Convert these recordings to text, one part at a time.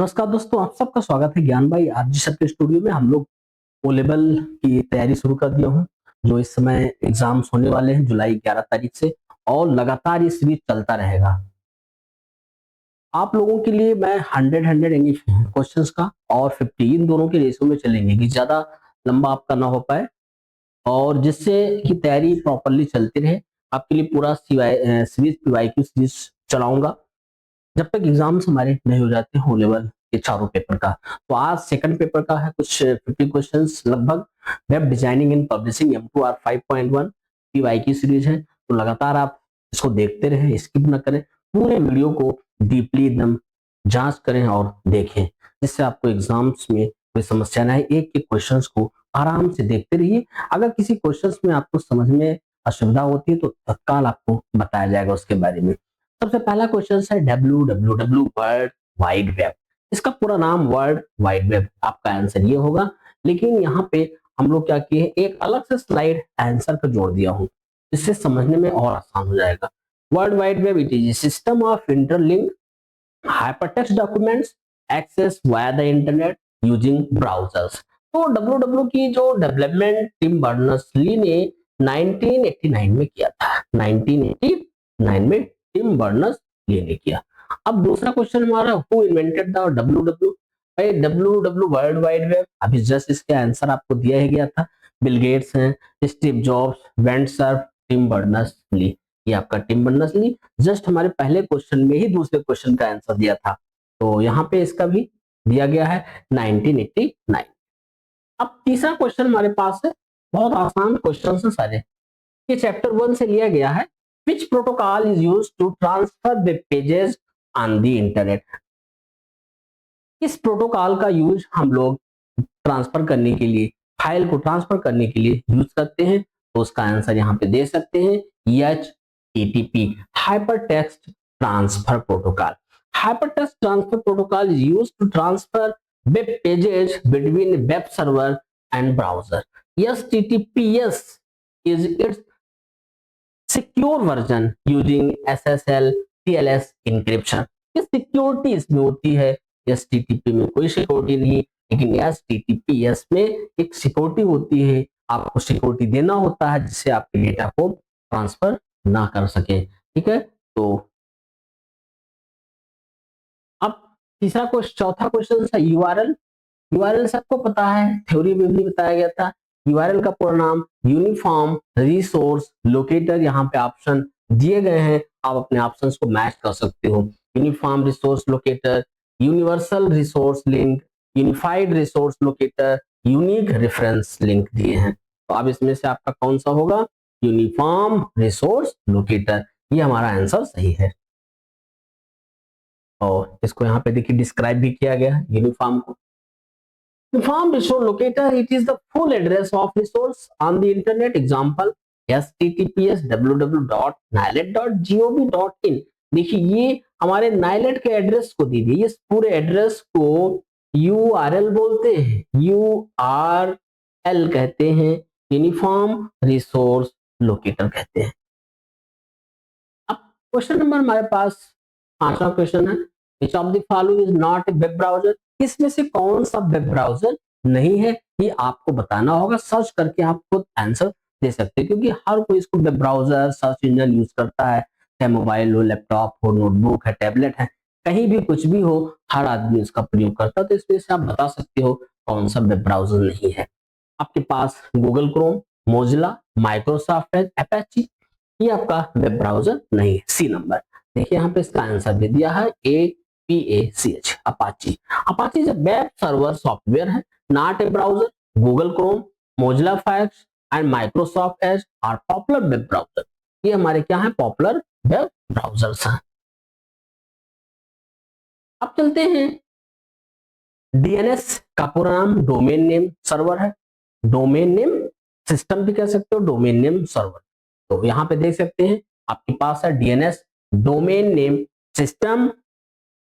नमस्कार दोस्तों, आप सबका स्वागत है ज्ञान भाई आरजी सर के स्टूडियो में। हम लोग ओ लेवल की तैयारी शुरू कर दिया हूँ। जो इस समय एग्जाम्स होने वाले हैं जुलाई 11 तारीख से, और लगातार ये सीरीज चलता रहेगा। आप लोगों के लिए मैं 100 इंग्लिश क्वेश्चंस का और 50 इन दोनों के रेशो में चलेंगे कि ज्यादा लंबा आपका ना हो पाए, और जिससे कि तैयारी प्रॉपरली चलती रहे। आपके लिए पूरा सीरीज पीवाईक्यू सीरीज चलाऊंगा जब तक एग्जाम्स हमारे नहीं हो जाते हो लेवल के चारों पेपर का। तो आज सेकंड पेपर का है, कुछ 50 क्वेश्चंस लगभग। Web designing and publishing M2R 5.1 PY की सीरीज है, तो लगातार आप इसको देखते रहें, स्किप न करें, पूरे वीडियो को डीपली एकदम जांच करें और देखें, जिससे आपको एग्जाम्स में कोई समस्या ना आए। एक एक क्वेश्चंस को आराम से देखते रहिए। अगर किसी क्वेश्चंस में आपको समझ में असुविधा होती है तो तत्काल आपको बताया जाएगा उसके बारे में। सबसे पहला क्वेश्चन है www वर्ल्ड वाइड वेब। इसका पूरा नाम वर्ल्ड वाइड वेब, आपका आंसर ये होगा। लेकिन यहाँ पे हम लोग क्या किए, एक अलग से स्लाइड आंसर का जोड़ दिया हूँ, जिससे समझने में और आसान हो जाएगा। World wide web it is system of interlink hypertext documents access via the internet using browsers. तो डब्ल्यू की जो डेवलपमेंट टिम बर्नर्स-ली ने 1989 में किया था। 1989 में टिम बर्नर्स-ली ने किया। अब दूसरा क्वेश्चन हमारा, हु इन्वेंटेड द डब्ल्यू। भाई डब्ल्यू वर्ल्ड वाइड वेब, अभी जस्ट इसके आंसर आपको दिया ही गया था। बिल गेट्स हैं, Steve Jobs, Vint Cerf, Tim Berners Lee. ये आपका टिम बर्नर्स-ली जस्ट हमारे पहले क्वेश्चन में ही दूसरे क्वेश्चन का आंसर दिया था, तो यहाँ पे इसका भी दिया गया है 1989। अब तीसरा क्वेश्चन हमारे पास है, बहुत आसान क्वेश्चन है सारे। ये चैप्टर 1 से लिया गया है। Which protocol is used to transfer web pages on the internet. इस प्रोटोकॉल का यूज हम लोग ट्रांसफर करने के लिए, फाइल को ट्रांसफर करने के लिए यूज करते हैं, तो उसका आंसर यहाँ पे दे सकते हैं HTTP, hypertext transfer protocol. Hypertext transfer protocol is used to transfer web pages between web server and browser. HTTPS is its secure version using SSL TLS encryption। ये सिक्योरिटी इसमें होती है, HTTP में कोई सिक्योरिटी नहीं, लेकिन HTTPS में एक सिक्योरिटी होती है। आपको सिक्योरिटी देना होता है जिससे आपके डेटा को ट्रांसफर ना कर सके। ठीक है, तो अब चौथा क्वेश्चन है यूआरएल। यूआरएल सबको पता है, थ्योरी में भी बताया गया था। यूआरएल का पूरा नाम यूनिफॉर्म रिसोर्स लोकेटर। यहाँ पे ऑप्शन दिए गए हैं, आप अपने ऑप्शंस को मैच कर सकते हो। Uniform resource locator, universal resource link, unified resource locator, unique reference link दिए हैं। तो अब इसमें से आपका कौन सा होगा? यूनिफॉर्म रिसोर्स लोकेटर, ये हमारा आंसर सही है। और इसको यहाँ पे देखिए डिस्क्राइब भी किया गया है यूनिफॉर्म को। Uniform resource locator, it is the full address of resource on the internet. Example https www.nilet.gov.in। देखिए ये हमारे नाइलेट के एड्रेस को दीजिए, इस पूरे एड्रेस को URL बोलते हैं, URL कहते हैं, यूनिफॉर्म रिसोर्स लोकेटर कहते हैं। अब क्वेश्चन नंबर हमारे पास 5वां क्वेश्चन है, which of the following is not a web browser. इसमें से कौन सा वेब ब्राउजर नहीं है, ये आपको बताना होगा। सर्च करके आप खुद आंसर दे सकते हैं, क्योंकि हर कोई इसको web browser search engine use करता है, चाहे मोबाइल हो, लैपटॉप हो, नोटबुक है, टैबलेट है, कहीं भी कुछ भी हो, हर आदमी इसका प्रयोग करता है। तो इसमें से आप बता सकते हो कौन सा वेब ब्राउजर नहीं है। आपके पास Google Chrome, Mozilla, Microsoft Edge, Apache, ये आपका वेब ब्राउजर नहीं है। सी नंबर देखिए, यहाँ पे इसका आंसर दे दिया है APACH, Apache. Apache is web server software है, not a browser. Google Chrome, Mozilla Firefox and Microsoft Edge are popular web browser. ये हमारे क्या है? पॉपुलर वेब ब्राउजर्स हैं। अब चलते हैं, DNS का पूरा नाम डोमेन नेम सर्वर है। डोमेन नेम सिस्टम भी कह सकते हो, डोमेन नेम सर्वर। तो यहाँ पे देख सकते हैं आपके पास है DNS डोमेन नेम सिस्टम,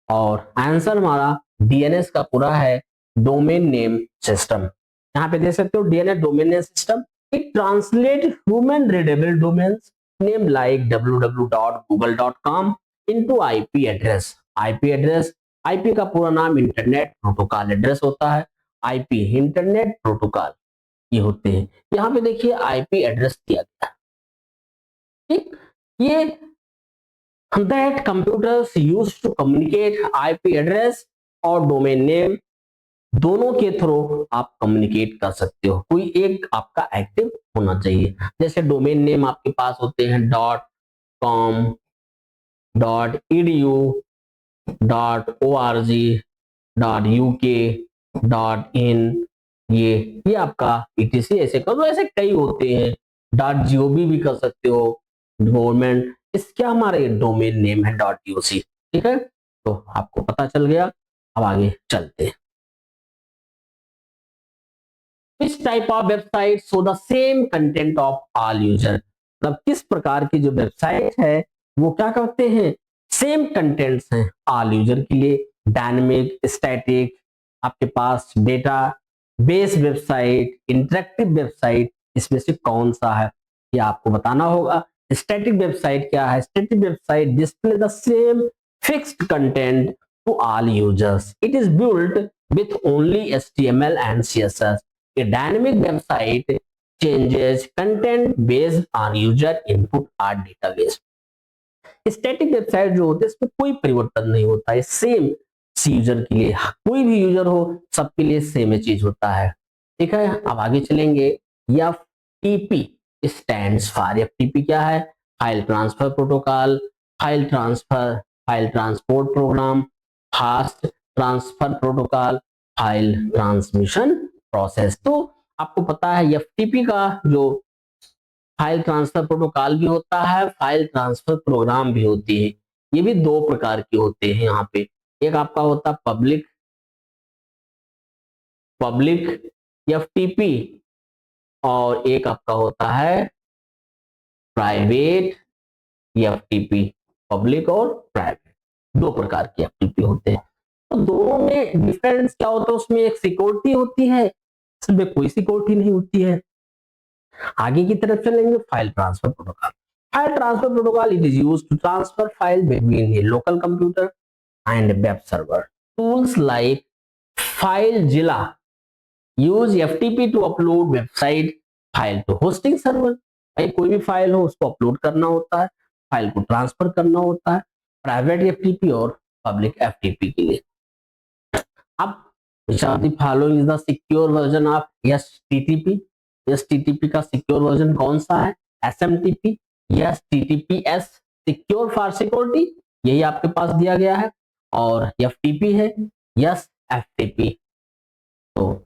और आंसर हमारा DNS का पूरा है डोमेन नेम सिस्टम। यहाँ पे देख सकते हो DNS domain name system, it translate human readable domains name like www.google.com into IP address. IP address IP का पूरा नाम इंटरनेट प्रोटोकॉल एड्रेस होता है। आईपी इंटरनेट प्रोटोकॉल ये होते हैं। यहाँ पे देखिए आईपी एड्रेस दिया गया है, ठीक। ये that computers used to communicate IP address और डोमेन नेम दोनों के थ्रू आप कम्युनिकेट कर सकते हो। कोई एक आपका एक्टिव होना चाहिए। जैसे डोमेन नेम आपके पास होते हैं .com, .edu, .org, .uk, .in, ये आपका etc ऐसे करो, ऐसे कई होते हैं। .gov भी कर सकते हो, गवर्नमेंट, इसके हमारे डोमेन नेम है .uc, ठीक है। तो आपको पता चल गया। अब आगे चलते हैं। Which type of website show the same content of all user? मतलब किस प्रकार की जो वेबसाइट है वो क्या करते हैं, सेम कंटेंट्स हैं ऑल यूजर के लिए। डायनेमिक, स्टैटिक, आपके पास database website, interactive website, इसमें से कौन सा है ये आपको बताना होगा। स्टैटिक वेबसाइट क्या है? Static website display the same fixed content to all users, it is built with only HTML and CSS. A dynamic website changes content based on user input or database. Static website जो होती है इसमें कोई परिवर्तन नहीं होता है, same user के लिए, कोई भी यूजर हो सबके लिए सेम चीज होता है, ठीक है। अब आगे चलेंगे। FTP स्टैंड्स फॉर, FTP क्या है? File transfer protocol, file transport program, fast transfer protocol, file transmission process. तो आपको पता है FTP का जो फाइल ट्रांसफर प्रोटोकॉल भी होता है, फाइल ट्रांसफर प्रोग्राम भी होती है। ये भी दो प्रकार के होते हैं यहाँ पे। एक आपका होता है पब्लिक FTP और एक आपका होता है प्राइवेट FTP। पब्लिक और प्राइवेट दो प्रकार के FTP होते हैं। तो दोनों में डिफरेंस क्या होता है? उसमें एक सिक्योरिटी होती है, इसमें कोई सिक्योरिटी नहीं होती है। आगे की तरफ चलेंगे। File transfer protocol, file transfer protocol it is used to transfer file between a local computer and web server. Tools like FileZilla use FTP to upload website file to hosting server. भाई कोई भी file हो उसको upload करना होता है, file को transfer करना होता है, प्राइवेट FTP और पब्लिक FTP के लिए। अब which are the following is the secure version of STTP? STTP का सिक्योर वर्जन कौन सा है? SMTP, TTPS secure for security, यही आपके पास दिया गया है। और FTP है FTP। तो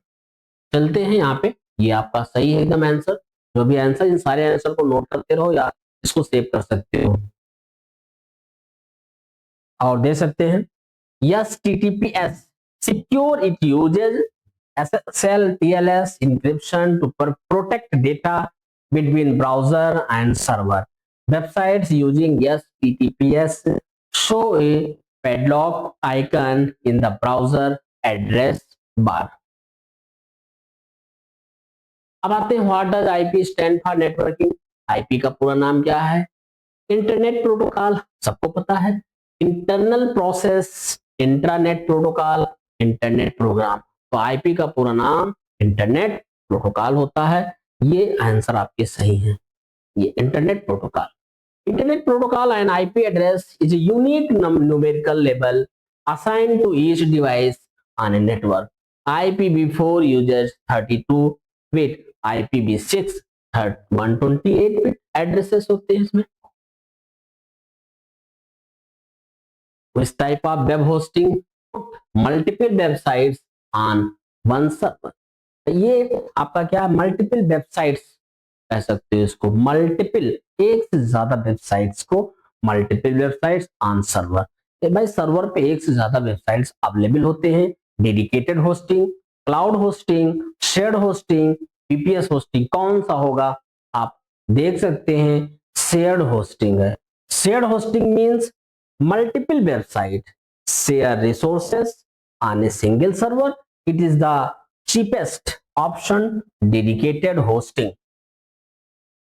चलते हैं यहाँ पे, ये आपका सही है एकदम आंसर। जो भी आंसर, इन सारे आंसर को नोट करते रहो या इसको सेव कर सकते हो और दे सकते हैं। TTPS secure, it uses SSL TLS encryption to protect data between browser and server. Websites using TTPS show a padlock icon in the browser address bar. अब आते हैं, what does IP stand for networking? IP का पूरा नाम क्या है? Internet protocol, सबको पता है। Internal process, intranet protocol, internet program. तो IP का पूरा नाम इंटरनेट प्रोटोकॉल होता है। ये आंसर आपके सही हैं, ये internet protocol. Internet protocol and IP address is a unique numerical label assigned to each device on a network. IPv4 uses 32 bit, IPv6 128 bit addresses होते हैं इसमें। Which type of web hosting put multiple websites on one server? ये आपका क्या, multiple websites कह सकते हो इसको, मल्टीपल, एक से ज्यादा वेबसाइट्स को मल्टीपल वेबसाइट्स ऑन सर्वर। भाई सर्वर पे एक से ज्यादा वेबसाइट्स अवेलेबल होते हैं। Dedicated hosting, cloud hosting, shared hosting, VPS hosting, कौन सा होगा आप देख सकते हैं। शेयर्ड होस्टिंग है। Shared hosting means multiple websites share resources on a single server. It is the cheapest option. Dedicated hosting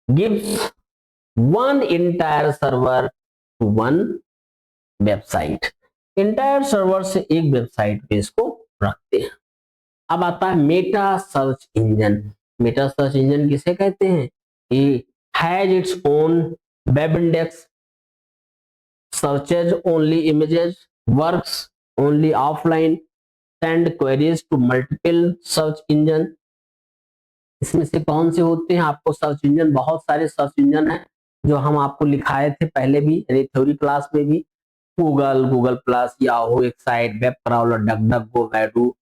gives one entire server to one website. Entire server से एक वेबसाइट पे इसको रखते हैं। अब आता है Meta search engine. Meta search engine किसे कहते हैं? ये has its own web index, searches only images, works only offline, send queries to multiple search engine। इसमें से कौन से होते हैं? आपको सर्च इंजन, बहुत सारे सर्च इंजन हैं जो हम आपको लिखाए थे पहले भी थ्योरी क्लास में भी। Google, Google Plus, Yahoo, Excite, web crawler, DuckDuckGo, Baidu,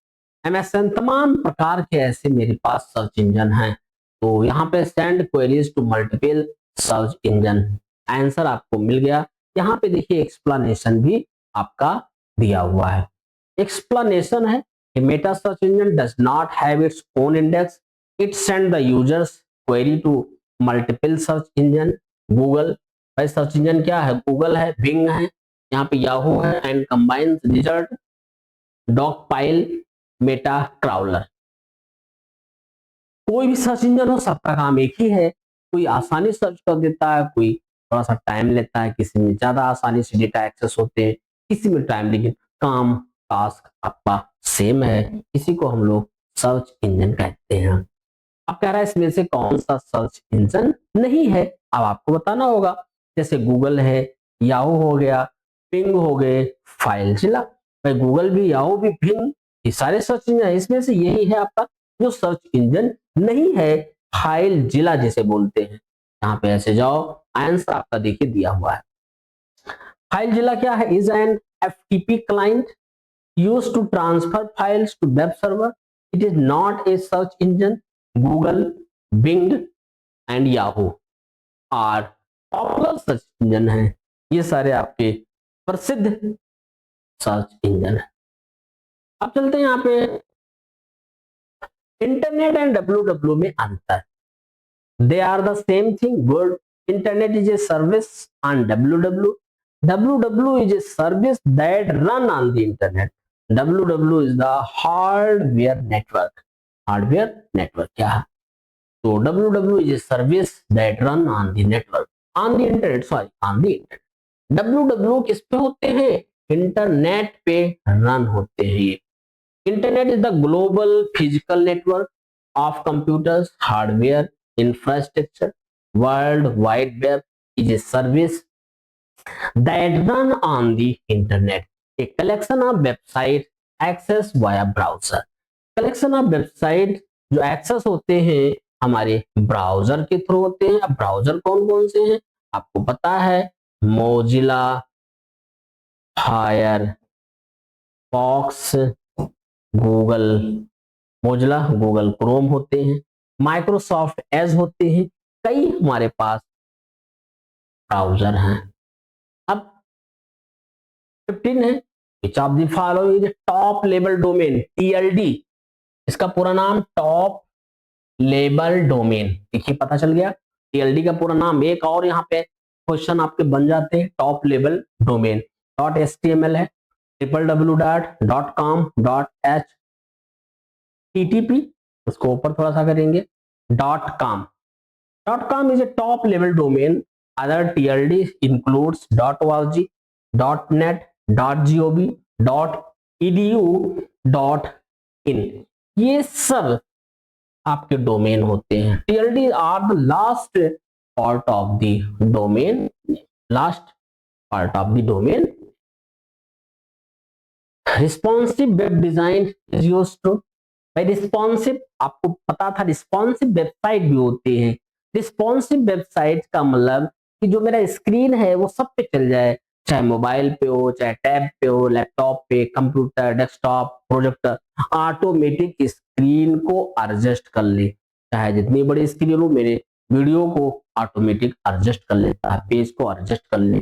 MSN, तमाम प्रकार के ऐसे मेरे पास सर्च इंजन हैं। तो यहाँ पे send queries to multiple search engine, answer आपको मिल गया। यहाँ पे देखिए एक्सप्लेनेशन भी आपका दिया हुआ है। एक्सप्लेनेशन है कि meta search engine does not have its own index, it send the users query to multiple search engine. Google, भाई सर्च इंजन क्या है? गूगल है, बिंग है, यहाँ पे याहू है, and combines result, dog pile, Meta crawler. कोई भी सर्च इंजन हो, सबका काम एक ही है। कोई आसानी सर्च कर देता है, कोई थोड़ा सा टाइम लेता है, किसी में ज्यादा आसानी से डेटा एक्सेस होते हैं, किसी में टाइम, लेकिन काम, टास्क आपका सेम है। इसी को हम लोग सर्च इंजन कहते हैं। अब कह रहा है इसमें से कौन सा सर्च इंजन नहीं है, अब आपको बताना होगा। जैसे गूगल है, याहू हो गया, पिंग हो गए, फाइलजिला। भाई गूगल भी, याहू भी, पिंग, ये सारे सर्च इंजन है, इसमें से यही है आपका जो सर्च इंजन नहीं है, फाइलजिला जिसे बोलते हैं। यहाँ पे ऐसे जाओ, आंसर आपका देखिए दिया हुआ है। फाइलजिला क्या है? Is an FTP client used to transfer files to web server. It is not a search engine. Google, Bing and Yahoo are popular search engine हैं। ये सारे आपके प्रसिद्ध सर्च इंजन है। अब चलते हैं यहाँ पे इंटरनेट एंड डब्ल्यू में अंतर। They are the same thing. Word internet is a service on W is a service that run on the internet. WW is the hardware network. Hardware network क्या है? तो WW is a service that run on the network, on the internet, sorry, on the internet. WW किस पे होते हैं? Internet पे run होते हैं ये। Internet is the global physical network of computers, hardware, infrastructure. World wide web is a service that run on the internet, a collection of website access via browser। collection of website जो access होते हैं हमारे browser के through होते हैं। अब browser कौन कौन से हैं आपको पता है? Mozilla, Firefox, Google, Mozilla, Google Chrome होते हैं, माइक्रोसॉफ्ट एज होते हैं, कई हमारे पास ब्राउजर हैं। अब 15 है, which of the following is top level domain, TLD, इसका पूरा नाम टॉप लेबल डोमेन। देखिए पता चल गया TLD का पूरा नाम। एक और यहाँ पे क्वेश्चन आपके बन जाते हैं, टॉप लेवल डोमेन .html है, www.com.http, उसको ऊपर थोड़ा सा करेंगे, .com। .com is a top level domain. Other TLD includes .org, .net, .gov, .edu, .in। ये सब आपके डोमेन होते हैं। TLD are the last part of the domain, last part of the domain. Responsive web design is used to, भाई responsive आपको पता था, responsive website भी होते हैं। रिस्पॉन्सिव वेबसाइट का मतलब कि जो मेरा स्क्रीन है वो सब पे चल जाए, चाहे मोबाइल पे हो, चाहे टैब पे हो, लैपटॉप पे, computer, desktop, projector, automatic screen को एडजस्ट कर ले। चाहे जितनी बड़ी स्क्रीन हो, मेरे वीडियो को ऑटोमेटिक एडजस्ट कर लेता है, पेज को एडजस्ट कर ले।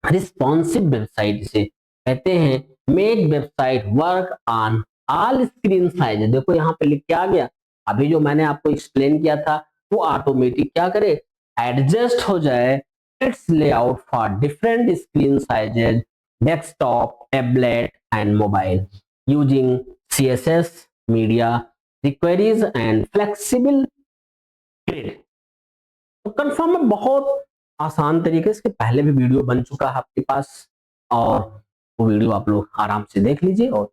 रिस्पॉन्सिव वेबसाइट से कहते हैं make website work on all screen size. देखो यहाँ पे लिख के आ गया, अभी जो मैंने आपको एक्सप्लेन किया था वो ऑटोमेटिक क्या करे, एडजस्ट हो जाए its layout for different screen sizes, desktop, tablet and mobile, using CSS, media queries and flexible grid. तो कंफर्म है बहुत आसान तरीके से, पहले भी वीडियो बन चुका है आपके पास, और वो वीडियो आप लोग आराम से देख लीजिए। और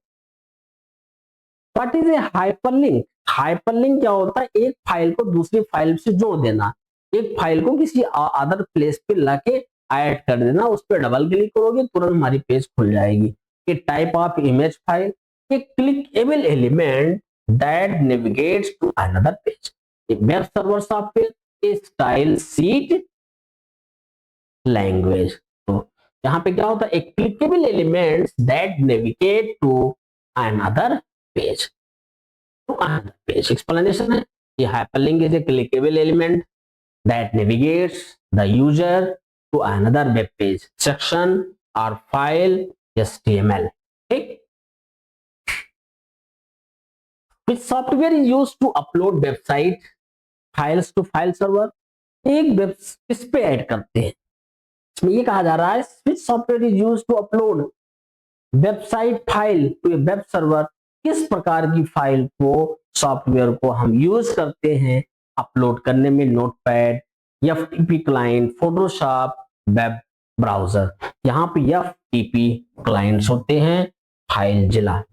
what is a hyperlink? Hyperlink क्या होता है? एक फाइल को दूसरी फाइल से जोड़ देना, एक फाइल को किसी अदर प्लेस पे लाके ऐड कर देना, उस पर डबल क्लिक करोगे तुरंत हमारी पेज खुल जाएगी। A type of image file, a clickable element that navigates to another page, a web server software, a style sheet language. तो यहाँ पे क्या होता है? A clickable elements that navigate to another page, to another page. Explanation है, ये hyperlink is a clickable element that navigates the user to another web page, section or file HTML. ठीक? Which software is used to upload website files to file server? एक web इस पे add करते हैं, इसमें ये कहा जा रहा है which software is used to upload website file to a web server, किस प्रकार की फाइल को, सॉफ्टवेयर को हम यूज करते हैं अपलोड करने में? Notepad, FTP client, Photoshop, web browser. यहाँ पे एफटीपी क्लाइंट्स होते हैं, FileZilla.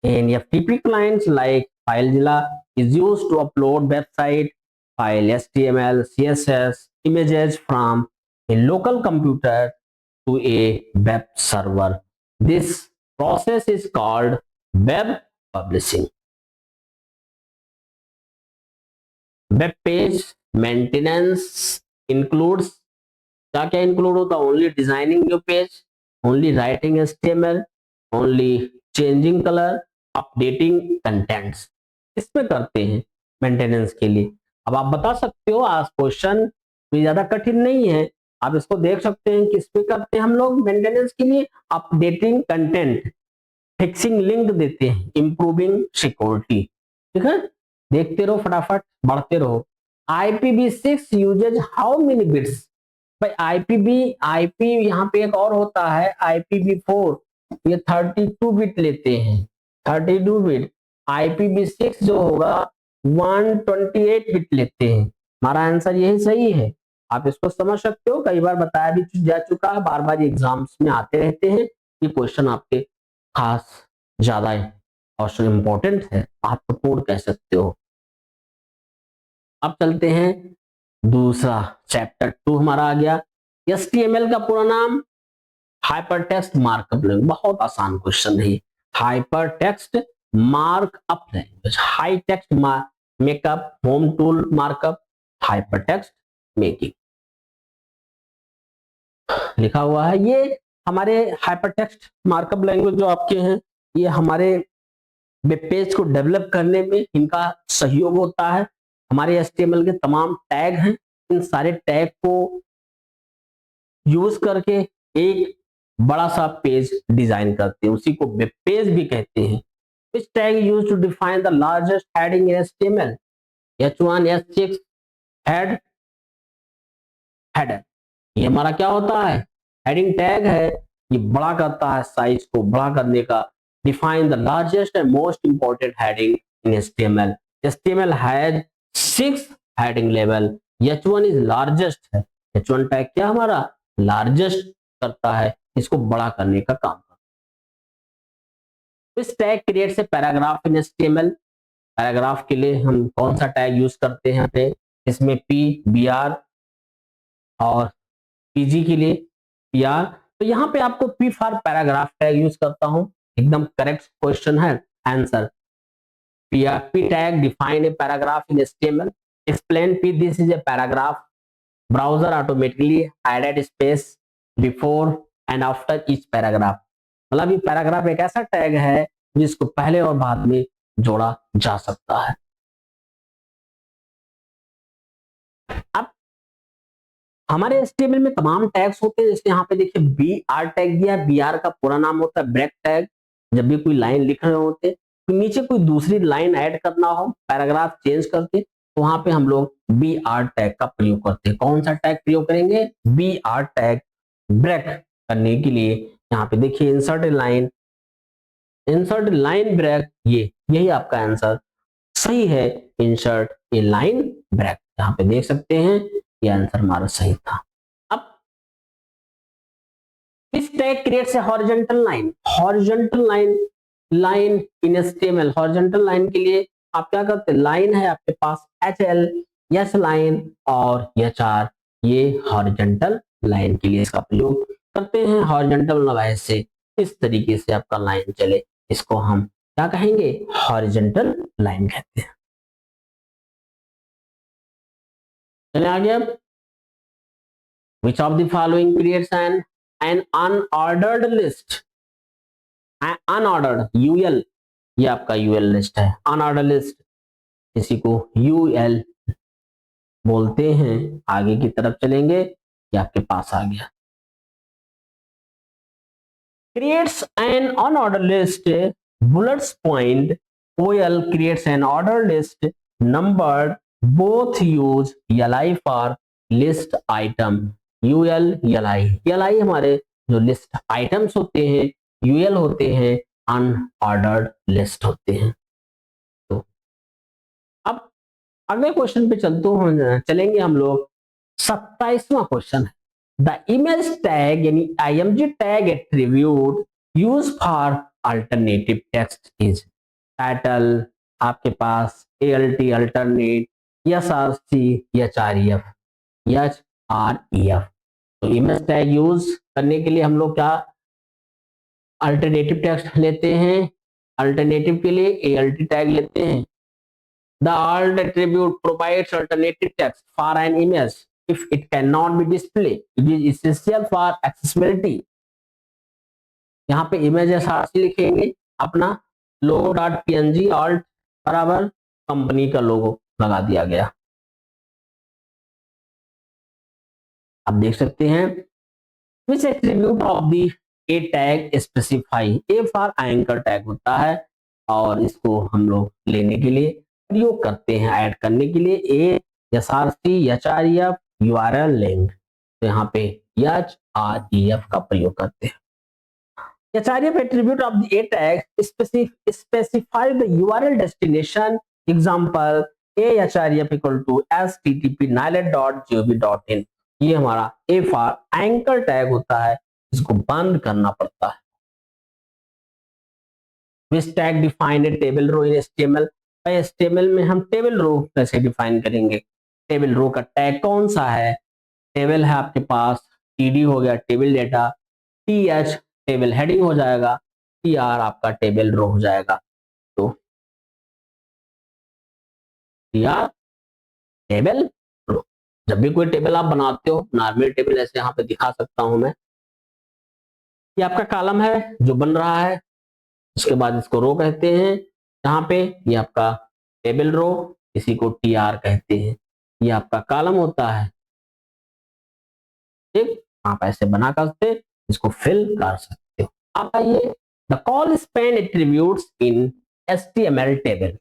And FTP clients like FileZilla is used to upload website file HTML, CSS, images from a local computer to a web server. This process is called web publishing. Web page maintenance includes, क्या क्या include होता है? Only designing your page, only writing HTML, only changing colour, updating contents, इसमें करते हैं maintenance के लिए। अब आप बता सकते हो, आज क्वेश्चन कोई ज्यादा कठिन नहीं है, आप इसको देख सकते हैं कि इसमें करते हैं हम लोग मेंटेनेंस के लिए अपडेटिंग कंटेंट, फिक्सिंग लिंक देते हैं, इंप्रूविंग सिक्योरिटी। ठीक है, देखते रहो, फटाफट बढ़ते रहो। IPv6 uses how many bits? भाई आईपी यहाँ पे एक और होता है IPv4, ये 32 बिट लेते हैं, 32 बिट। IPv6 जो होगा 128 बिट लेते हैं। हमारा आंसर यही सही है, आप इसको समझ सकते हो, कई बार बताया भी जा चुका है, बार बार एग्जाम्स में आते रहते हैं, ये क्वेश्चन आपके खास ज्यादा और इम्पोर्टेंट है, महत्वपूर्ण कह सकते हो। अब चलते हैं दूसरा, चैप्टर 2 हमारा आ गया। HTML का पूरा नाम हाइपरटेक्स्ट मार्कअप लैंग्वेज, बहुत आसान क्वेश्चन है। Hypertext markup language, high text makeup, home tool markup, hypertext making लिखा हुआ है। ये हमारे हाइपरटेक्स्ट मार्कअप लैंग्वेज जो आपके हैं, ये हमारे वेब पेज को डेवलप करने में इनका सहयोग होता है। हमारे HTML के तमाम टैग हैं, इन सारे टैग को यूज करके एक बड़ा सा पेज डिजाइन करते हैं, उसी को वेब पेज भी कहते हैं। Which tag used to define the largest heading in HTML? H1, H6, header। ये हमारा क्या होता है? हेडिंग टैग है, ये बड़ा करता है, साइज को बड़ा करने का। Define the largest and most important heading in HTML। HTML has 6 heading level, H1 is largest है। H1 टैग क्या हमारा? लार्जेस्ट करता है, इसको बड़ा करने का काम करता है। इस tag creates a paragraph in HTML। Paragraph के लिए हम कौन सा टैग यूज करते हैं? इसमें PBR और PG के लिए PR। तो यहाँ पे आपको P for paragraph tag use करता हूं, एकदम करेक्ट क्वेश्चन है answer. P tag define a paragraph in HTML। Explain P, this is a paragraph. Browser automatically added space before and after each paragraph. मतलब ये पैराग्राफ एक ऐसा tag है जिसको पहले और बाद में जोड़ा जा सकता है। अब हमारे HTML में तमाम टैग्स होते हैं, जैसे यहाँ पे देखिए BR टैग दिया है। BR का पूरा नाम होता है ब्रेक टैग। जब भी कोई लाइन लिख रहे होते तो नीचे कोई दूसरी लाइन ऐड करना हो, पैराग्राफ चेंज करके, तो वहां पे हम लोग BR टैग का प्रयोग करते हैं। कौन सा टैग प्रयोग करेंगे? BR टैग ब्रेक करने के लिए। यहाँ पे देखिए इंसर्ट लाइन ब्रेक, ये यही आपका आंसर सही है, इंसर्ट ए लाइन ब्रेक। यहाँ पे देख सकते हैं ये आंसर हमारा सही था। अब इस tag creates a horizontal line, horizontal line in HTML। Horizontal line के लिए आप क्या करते हैं, लाइन है आपके पास HL, यस लाइन और HR, ये हॉरिजॉन्टल लाइन के लिए इसका प्रयोग करते हैं। हॉरिजॉन्टल मतलब ऐसे इस तरीके से आपका लाइन चले, इसको हम क्या कहेंगे, हॉरिजॉन्टल लाइन कहते हैं। चले आगे अब, which of the following creates an unordered list, unordered UL, ये आपका UL लिस्ट है, अनऑर्डर लिस्ट इसी को UL बोलते हैं। आगे की तरफ चलेंगे, ये आपके पास आ गया, creates an unordered list, bullets point, OL creates an ordered list numbered, both use LI for list item, UL LI हमारे जो लिस्ट आइटम्स होते हैं, UL होते हैं अनऑर्डर्ड लिस्ट होते हैं। तो अब अगले क्वेश्चन पे चलेंगे हम लोग। 27वां क्वेश्चन है, द इमेज टैग यानी IMG tag attribute use for alternative text is title, आपके पास ALT alternate, SRC, HREF, HREF। तो इमेज टैग यूज करने के लिए हम लोग क्या अल्टरनेटिव टेक्स्ट लेते हैं, अल्टरनेटिव के लिए ALT टैग लेते हैं। The alt attribute provides alternative text for an image if it cannot be displayed. It is essential for accessibility. यहाँ पे इमेज SRC लिखेंगे, अपना logo.png alt बराबर कंपनी का लोगो लगा दिया गया। आप देख सकते हैं which attribute of the A tag specify, A for anchor tag होता है और इसको हम लोग लेने के लिए प्रयोग करते हैं, ऐड करने के लिए A, SRC, HREF, URL link. तो यहाँ पे HREF का प्रयोग करते हैं। HREF attribute of the A tag specify the URL destination. Example, AHREF equal to http://nilet.gov.in। ये हमारा A for anchor टैग होता है, इसको बंद करना पड़ता है। Which tag define a table row in HTML? भाई HTML में हम टेबल रो कैसे डिफाइन करेंगे, टेबल रो का टैग कौन सा है, टेबल है आपके पास, TD हो गया table data, TH table heading हो जाएगा, TR आपका टेबल रो हो जाएगा। तो TR टेबल रो, जब भी कोई टेबल आप बनाते हो, नॉर्मल टेबल ऐसे यहाँ पे दिखा सकता हूं मैं, ये आपका कॉलम है जो बन रहा है, उसके बाद इसको रो कहते हैं। यहाँ पे ये आपका टेबल रो, इसी को TR कहते हैं, ये आपका कॉलम होता है। ठीक, आप ऐसे बना करके इसको फिल कर सकते हो। अब आइए, the col span attributes in HTML table.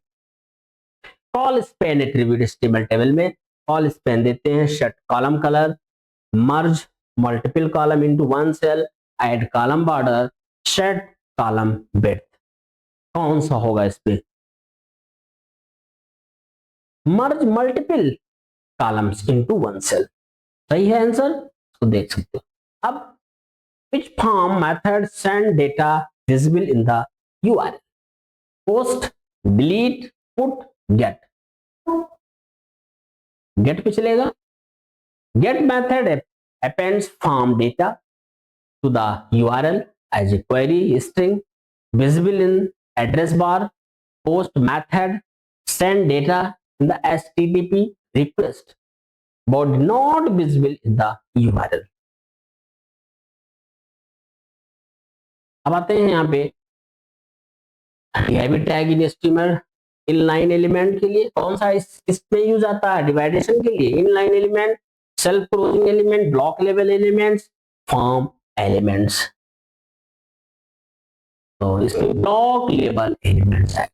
Col span attribute HTML table में कॉल स्पैन देते हैं, set column colour, merge multiple column into one cell, add column border, set column width. कौन सा होगा इस पे, merge multiple columns into one cell, सही है आंसर, तो देख सकते हो। अब which form method send data visible in the URL? Post, delete, put, get. Get पे चलेगा, get method appends form data to the URL as a query string visible in address bar. Post method send data in the HTTP request but not visible in the URL. अब आते हैं यहाँ पे div tag in HTML inline element के लिए कौन सा इसमें यूज आता है, डिवाइडेशन के लिए inline element, self closing element, block level elements, form elements. तो इसमें ब्लॉक लेवल एलिमेंट्स है।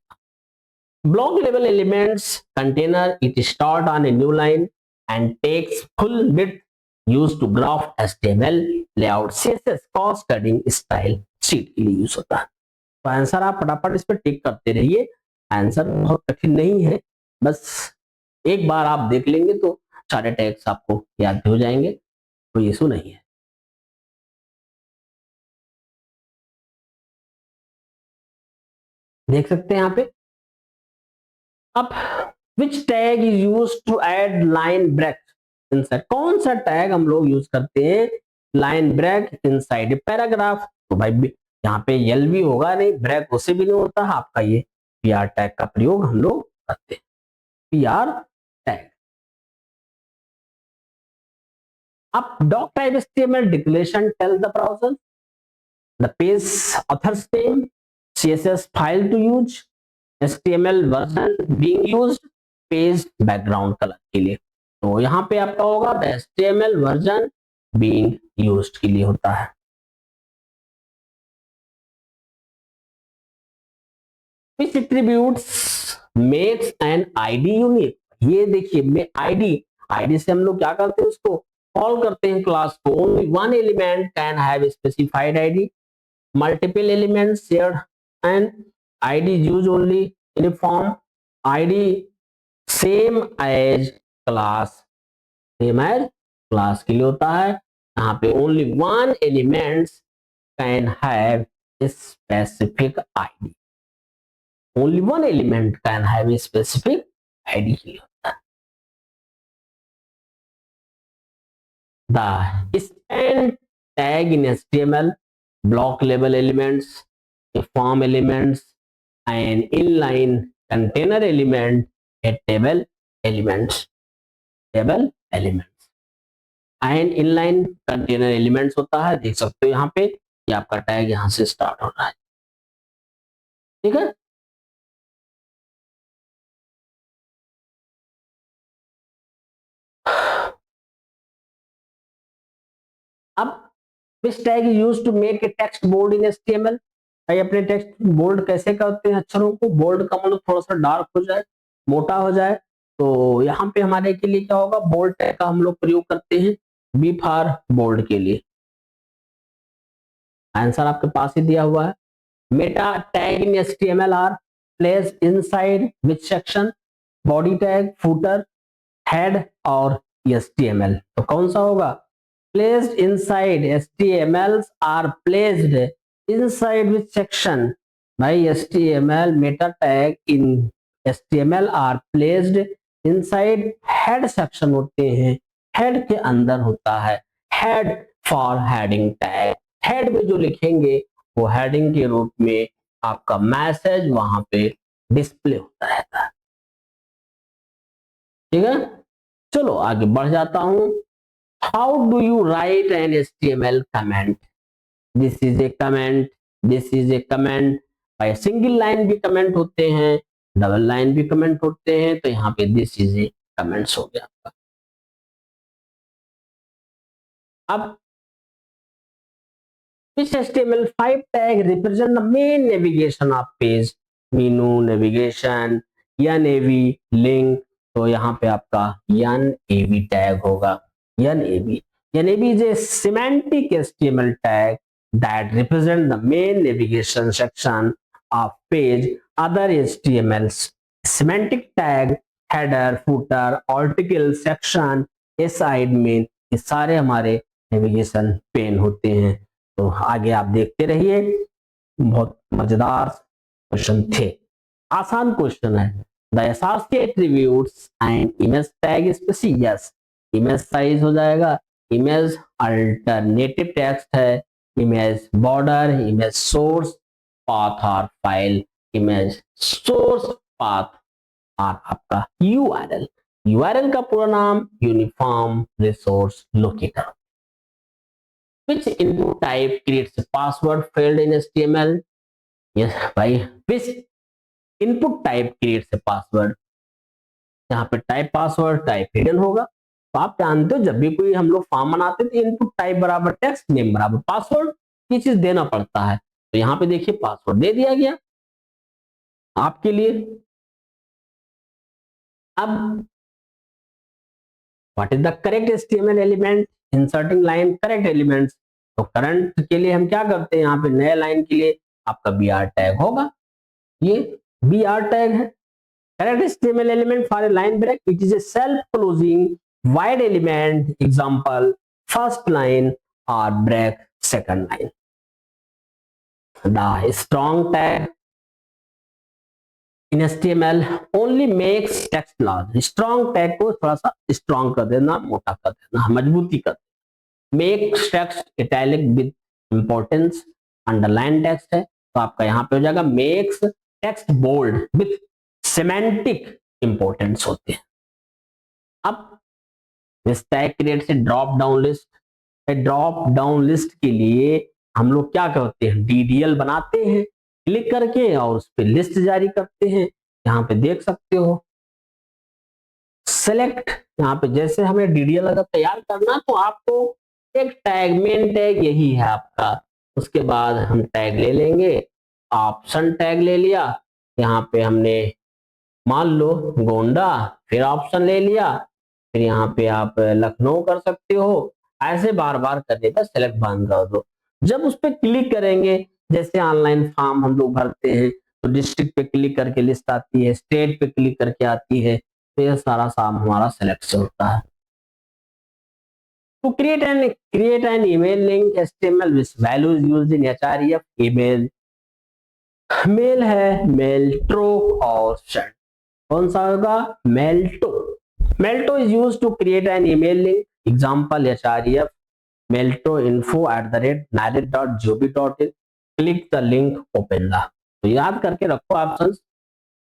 Block level elements container it start on a new line and takes full width used to graph HTML layout CSS cost cutting style sheet के लिए use होता है। तो answer आप फटाफट इस पर टिक करते रहिए, आंसर बहुत कठिन नहीं है, बस एक बार आप देख लेंगे तो सारे टैग्स आपको याद हो जाएंगे, कोई इशू नहीं है। देख सकते हैं यहाँ पे। अब which tag is use to add line break inside, कौन सा टैग हम लोग यूज करते हैं लाइन ब्रेक इनसाइड पैराग्राफ। तो भाई यहाँ पे यल भी होगा नहीं, ब्रेक उसे भी नहीं होता, आपका ये पी आर टैग का प्रयोग हम लोग करते हैं, पी आर टैग। अब doctype HTML declaration tell the browser the page author's name, CSS file to use, HTML version being used, page background colour के लिए। तो यहाँ पे आपका होगा the HTML version being used के लिए होता है। Which attributes makes an ID unique, ये देखिए आईडी से हम लोग क्या करते हैं, उसको कॉल करते हैं क्लास को। Only one element can have specified ID, multiple elements shared, and id is used only in a form id same as class, same as class के लिए होता है। यहाँ पे only one elements can have a specific id, only one element can have a specific id के लिए होता है। The stand tag in HTML, block label elements, a form elements, an inline container element, a table elements, table elements, and inline container elements होता है। देख सकते हो यहाँ पे ये आपका टैग यहाँ से स्टार्ट हो रहा है, ठीक है। अब which tag is used to make a text bold in HTML, भाई अपने टेक्स्ट बोल्ड कैसे करते हैं, अक्षरों को बोल्ड का मतलब थोड़ा सा डार्क हो जाए, मोटा हो जाए। तो यहाँ पे हमारे के लिए क्या होगा, बोल्ड टैग का हम लोग प्रयोग करते हैं, बी फॉर बोल्ड के लिए। आंसर आपके पास ही दिया हुआ है। Meta tag in HTML are placed inside which section, body tag, footer, head और HTML। तो कौन सा होगा, placed inside HTML are placed inside which section, भाई HTML meta tag in HTML are placed inside head section होते हैं, head के अंदर होता है, head for heading tag, head में जो लिखेंगे वो heading के रूप में आपका मैसेज वहां पे डिस्प्ले होता रहता है, ठीक है। चलो आगे बढ़ जाता हूं। How do you write an HTML comment? This is a comment, this is a comment। भाई सिंगल लाइन भी कमेंट होते हैं, डबल लाइन भी कमेंट होते हैं, तो यहाँ पे दिस इज ए कमेंट्स हो गया आपका। अब इस HTML5 tag represent the main navigation of page, menu, navigation, NAV, link. तो यहाँ पे आपका NAV टैग होगा, NAV। NAV is a semantic HTML tag that represent the main navigation section of page। Other HTML semantic tag header, footer, article, section, aside, main, ये सारे हमारे navigation pen होते हैं। तो आगे आप देखते रहिए, बहुत मजेदार क्वेश्चन थे, आसान क्वेश्चन है। The associate attributes and image tag specific, yes image size हो जाएगा, इमेज अल्टरनेटिव टेक्स्ट है, image border, image source, path और फाइल, इमेज सोर्स, पाथ और आपका यूआरएल। यूआरएल का पूरा नाम uniform resource locator. Which input type creates a password field in HTML? Yes भाई, which input type creates a password? यहाँ पे टाइप पासवर्ड, टाइप हिडन होगा। तो आप जानते हो जब भी कोई हम लोग फॉर्म बनाते हैं तो इनपुट टाइप बराबर टेक्स्ट नेम बराबर पासवर्ड, ये चीज देना पड़ता है। तो यहाँ पे देखिए पासवर्ड दे दिया गया आपके लिए। अब what is the correct HTML element inserting line correct elements. तो करंट के लिए हम क्या करते हैं, यहाँ पे नए लाइन के लिए आपका BR टैग होगा, ये BR टैग है। Correct HTML element for a line break, it is a self-closing wide element, example first line or break second line। The strong tag in HTML only makes text large, strong tag को थोड़ा सा strong कर देना, मोटा कर देना, मजबूती कर देना। Makes text italic with importance, underline text है तो आपका यहाँ पे हो जाएगा makes text bold with semantic importance होते हैं। अब इस टैग क्रिएट से drop down list, drop down list के लिए हम लोग क्या करते हैं, DDL बनाते हैं क्लिक करके और उस पर लिस्ट जारी करते हैं। यहाँ पे देख सकते हो सेलेक्ट, यहाँ पे जैसे हमें DDL अगर तैयार करना तो आपको एक टैग, मेन टैग यही है आपका। उसके बाद हम टैग ले लेंगे, ऑप्शन टैग ले लिया, यहाँ पे हमने मान लो गोंडा, फिर ऑप्शन ले लिया, फिर यहाँ पे आप लखनऊ कर सकते हो। ऐसे बार बार करने पर सेलेक्ट बंद कर दो। जब उस पर क्लिक करेंगे, जैसे ऑनलाइन फॉर्म हम लोग भरते हैं तो डिस्ट्रिक्ट पे क्लिक करके लिस्ट आती है, स्टेट पे क्लिक करके आती है, तो ये सारा काम हमारा सेलेक्ट से होता है। To create an email link HTML with values used in HREF email, mail है मेल्ट्रो और सेंड, कौन सा होगा, mailto. Mailto is used to create an email link, example HREF mailto info@nareit.gov.in, click the link, open the. तो याद करके रखो options.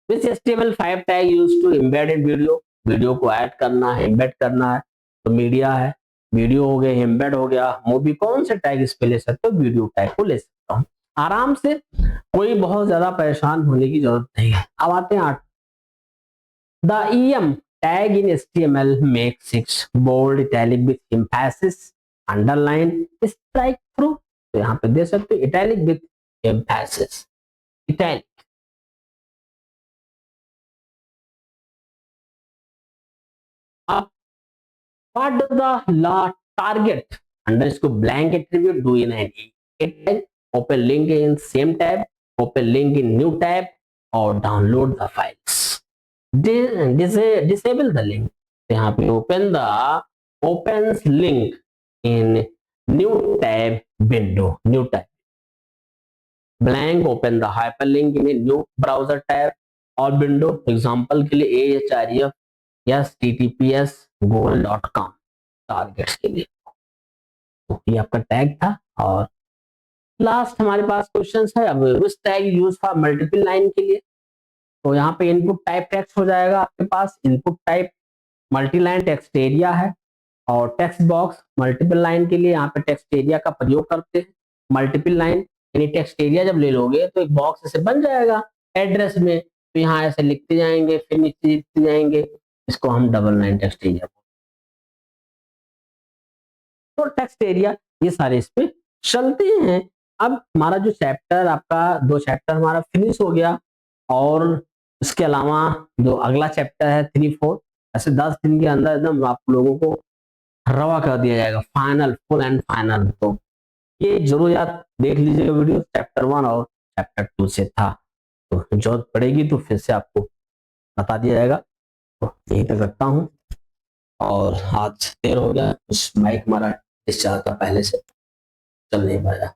Which HTML5 tag used to embed in video, video को ऐड करना है, एम्बेड करना है, तो मीडिया है, वीडियो हो गया, एम्बेड हो गया, मूवी, कौन से टैग इस पे ले सकते हो, वीडियो टैग को ले सकता हूँ आराम से, कोई बहुत ज्यादा परेशान होने की जरूरत नहीं है। अब आते हैं 8, the EM tag in HTML make 6 bold, italic with emphasis, underline, strike through. तो यहाँ पे दे सकते हो इटैलिक विथ एम्फेसिस, इटैलिक। अब what does the law target, underscore blank attribute do in an tag, open link in same tab, open link in new tab, or download the files, disable the link। यहाँ पे open the opens link in new tab window, new tab, blank open the hyperlink in a new browser tab और window, example के लिए AHREF या HTTPS google.com targets के लिए। तो ये आपका टैग था। और लास्ट हमारे पास क्वेश्चंस है। अब which tag use for multiple line के लिए, तो यहाँ पे इनपुट टाइप टेक्स्ट हो जाएगा आपके पास, input type multi line text area है, और टेक्स्ट बॉक्स मल्टीपल लाइन के लिए यहाँ पे टेक्स्ट एरिया का प्रयोग करते हैं। मल्टीपल लाइन यानी टेक्स्ट एरिया जब ले लोगे तो एक बॉक्स ऐसे बन जाएगा एड्रेस में, तो यहाँ ऐसे लिखते जाएंगे, फिर नीचे लिखते जाएंगे, इसको हम डबल लाइन टेक्स्ट एरिया। तो टेक्स्ट एरिया ये सारे इस पे चलते हैं। अब हमारा जो चैप्टर, आपका 2 चैप्टर हमारा फिनिश हो गया, और इसके अलावा जो अगला चैप्टर है 3, 4, ऐसे 10 दिन के अंदर एकदम आप लोगों को रवा कर दिया जाएगा, फाइनल, फुल एंड फाइनल। तो ये जरूर याद देख लीजिएगा वीडियो, चैप्टर 1 और चैप्टर 2 से था, तो जरूरत पड़ेगी तो फिर से आपको बता दिया जाएगा। तो यहीं तक रखता हूँ, और आज देर हो गया, उस माइक हमारा डिस्चार्ज का पहले से चल नहीं पाया।